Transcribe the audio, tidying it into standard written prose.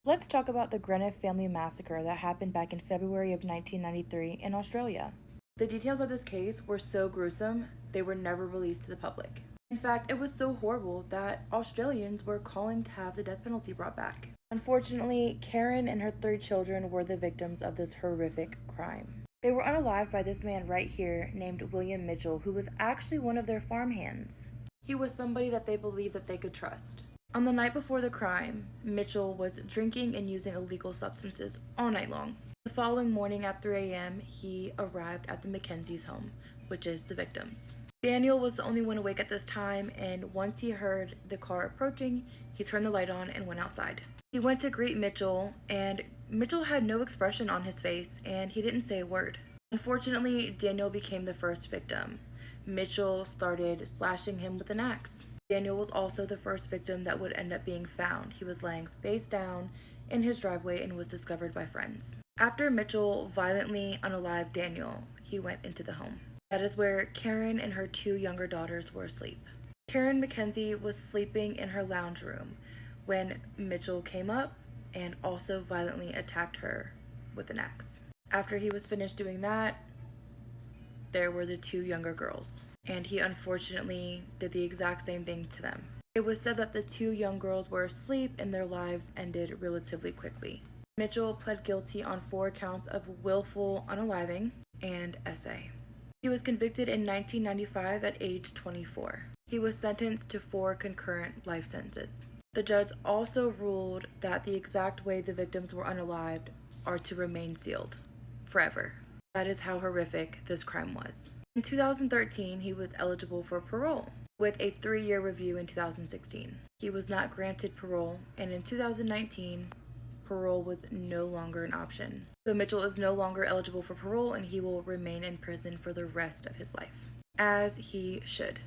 Let's talk about the Greenough family massacre that happened back in February of 1993 in Australia. The details of this case were so gruesome, they were never released to the public. In fact, it was so horrible that Australians were calling to have the death penalty brought back. Unfortunately, Karen and her three children were the victims of this horrific crime. They were unalived by this man right here named William Mitchell, who was actually one of their farmhands. He was somebody that they believed that they could trust. On the night before the crime, Mitchell was drinking and using illegal substances all night long. The following morning at 3 a.m., he arrived at the Mackenzie's home, which is the victims. Daniel was the only one awake at this time, and once he heard the car approaching, he turned the light on and went outside. He went to greet Mitchell, and Mitchell had no expression on his face, and he didn't say a word. Unfortunately, Daniel became the first victim. Mitchell started slashing him with an axe. Daniel was also the first victim that would end up being found. He was laying face down in his driveway and was discovered by friends. After Mitchell violently unalived Daniel, he went into the home. That is where Karen and her two younger daughters were asleep. Karen Mackenzie was sleeping in her lounge room when Mitchell came up and also violently attacked her with an axe. After he was finished doing that, there were the two younger girls, and he unfortunately did the exact same thing to them. It was said that the two young girls were asleep and their lives ended relatively quickly. Mitchell pled guilty on 4 counts of willful unaliving and SA. He was convicted in 1995 at age 24. He was sentenced to 4 concurrent life sentences. The judge also ruled that the exact way the victims were unalived are to remain sealed forever. That is how horrific this crime was. In 2013, he was eligible for parole, with a 3-year review in 2016. He was not granted parole, and in 2019, parole was no longer an option. So Mitchell is no longer eligible for parole, and he will remain in prison for the rest of his life, as he should.